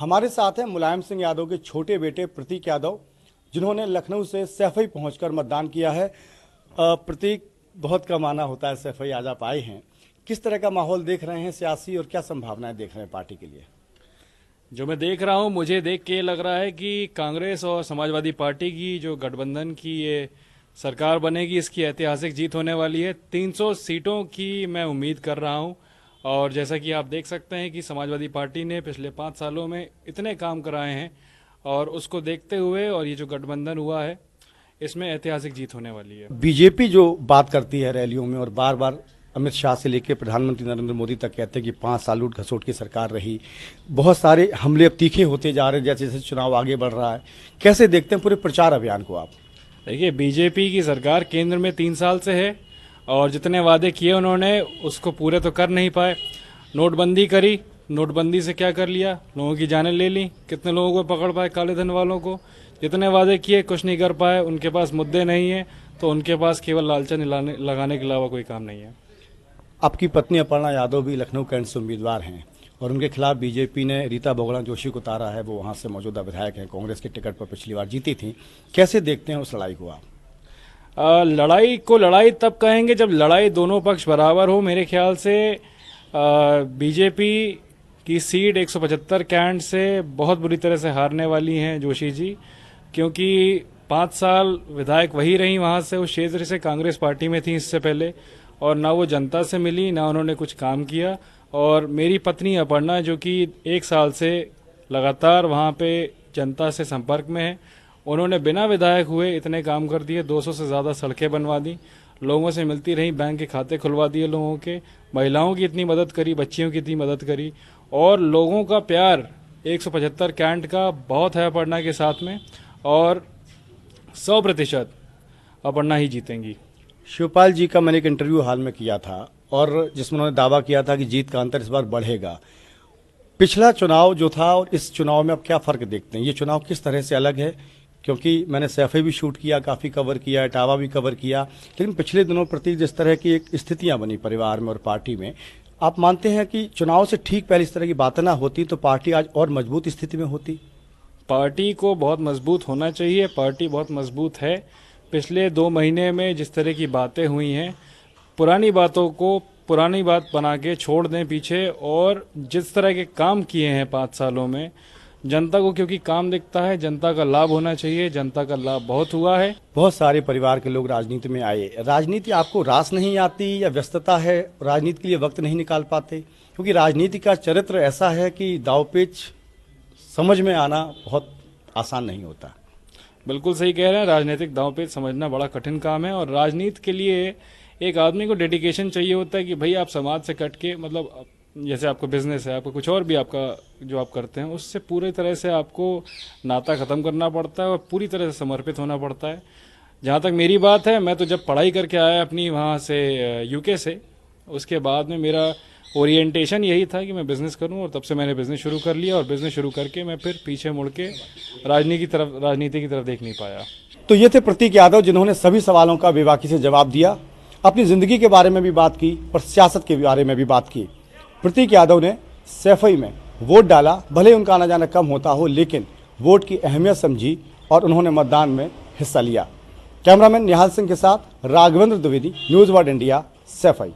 हमारे साथ हैं मुलायम सिंह यादव के छोटे बेटे प्रतीक यादव, जिन्होंने लखनऊ से सैफई पहुंचकर मतदान किया है। प्रतीक, बहुत कम आना होता है, सैफई आज आप आए हैं, किस तरह का माहौल देख रहे हैं सियासी और क्या संभावनाएं देख रहे हैं पार्टी के लिए? जो मैं देख रहा हूँ, मुझे देख के लग रहा है कि कांग्रेस और समाजवादी पार्टी की जो गठबंधन की ये सरकार बनेगी, इसकी ऐतिहासिक जीत होने वाली है। 300 सीटों की मैं उम्मीद कर रहा हूँ। और जैसा कि आप देख सकते हैं कि समाजवादी पार्टी ने पिछले 5 सालों में इतने काम कराए हैं, और उसको देखते हुए और ये जो गठबंधन हुआ है, इसमें ऐतिहासिक जीत होने वाली है। बीजेपी जो बात करती है रैलियों में और बार बार अमित शाह से लेकर प्रधानमंत्री नरेंद्र मोदी तक कहते हैं कि 5 साल लूट घसोट की सरकार रही, बहुत सारे हमले अब तीखे होते जा रहे हैं जैसे जैसे चुनाव आगे बढ़ रहा है। कैसे देखते हैं पूरे प्रचार अभियान को आप? देखिए, बीजेपी की सरकार केंद्र में 3 साल से है, और जितने वादे किए उन्होंने उसको पूरे तो कर नहीं पाए। नोटबंदी करी, नोटबंदी से क्या कर लिया? लोगों की जानें ले ली। कितने लोगों को पकड़ पाए? काले धन वालों को। जितने वादे किए कुछ नहीं कर पाए। उनके पास मुद्दे नहीं है, तो उनके पास केवल लालचन लगाने के अलावा कोई काम नहीं है। आपकी पत्नी अपर्णा यादव भी लखनऊ कैंट से उम्मीदवार हैं और उनके खिलाफ बीजेपी ने रीता बहुगुणा जोशी को उतारा है। वो वहां से मौजूदा विधायक हैं, कांग्रेस के टिकट पर पिछली बार जीती थी। कैसे देखते हैं उस लड़ाई को आप? लड़ाई को लड़ाई तब कहेंगे जब लड़ाई दोनों पक्ष बराबर हो। मेरे ख्याल से बीजेपी की सीट 175 कैंट से बहुत बुरी तरह से हारने वाली हैं जोशी जी, क्योंकि 5 साल विधायक वही रही वहां से, उस क्षेत्र से। कांग्रेस पार्टी में थी इससे पहले, और ना वो जनता से मिली, ना उन्होंने कुछ काम किया। और मेरी पत्नी अपर्णा, जो कि 1 साल से लगातार वहाँ पे जनता से संपर्क में है, उन्होंने बिना विधायक हुए इतने काम कर दिए। 200 से ज़्यादा सड़कें बनवा दी, लोगों से मिलती रही, बैंक के खाते खुलवा दिए लोगों के, महिलाओं की इतनी मदद करी, बच्चियों की इतनी मदद करी। और लोगों का प्यार 175 कैंट का बहुत है अपर्णा के साथ में, और 100% अपर्णा ही जीतेंगी। शिवपाल जी का मैंने एक इंटरव्यू हाल में किया था और जिसमें उन्होंने दावा किया था कि जीत का अंतर इस बार बढ़ेगा। पिछला चुनाव जो था और इस चुनाव में अब क्या फर्क देखते हैं? ये चुनाव किस तरह से अलग है? क्योंकि मैंने सैफई भी शूट किया, काफ़ी कवर किया, इटावा भी कवर किया, लेकिन पिछले दिनों प्रति जिस तरह की एक स्थितियां बनी परिवार में और पार्टी में, आप मानते हैं कि चुनाव से ठीक पहले इस तरह की बातें ना होती तो पार्टी आज और मजबूत स्थिति में होती? पार्टी को बहुत मजबूत होना चाहिए। पार्टी बहुत मजबूत है। पिछले 2 महीने में जिस तरह की बातें हुई हैं, पुरानी बातों को पुरानी बात बना के छोड़ दें पीछे, और जिस तरह के काम किए हैं 5 सालों में, जनता को क्योंकि काम दिखता है, जनता का लाभ होना चाहिए। जनता का लाभ बहुत हुआ है। बहुत सारे परिवार के लोग राजनीति में आए। राजनीति आपको रास नहीं आती या व्यस्तता है, राजनीति के लिए वक्त नहीं निकाल पाते? क्योंकि राजनीति का चरित्र ऐसा है कि दावपेच समझ में आना बहुत आसान नहीं होता। बिल्कुल सही कह रहे हैं। राजनीतिक दांवपेच समझना बड़ा कठिन काम है, और राजनीति के लिए एक आदमी को डेडिकेशन चाहिए होता है कि भाई आप समाज से कट के, मतलब जैसे आपको बिजनेस है, आपको कुछ और भी आपका जो आप करते हैं, उससे पूरी तरह से आपको नाता ख़त्म करना पड़ता है और पूरी तरह से समर्पित होना पड़ता है। जहाँ तक मेरी बात है, मैं तो जब पढ़ाई करके आया अपनी वहाँ से यूके से, उसके बाद में मेरा ओरिएंटेशन यही था कि मैं बिज़नेस करूं, और तब से मैंने बिज़नेस शुरू कर लिया। और बिज़नेस शुरू करके मैं फिर पीछे मुड़ के राजनीति की तरफ देख नहीं पाया। तो ये थे प्रतीक यादव, जिन्होंने सभी सवालों का बेबाकी से जवाब दिया, अपनी ज़िंदगी के बारे में भी बात की और सियासत के बारे में भी बात की। प्रतीक यादव ने सैफई में वोट डाला, भले उनका आना जाना कम होता हो, लेकिन वोट की अहमियत समझी और उन्होंने मतदान में हिस्सा लिया। कैमरामैन निहाल सिंह के साथ Raghavendra Dwivedi, news world India, Saifai.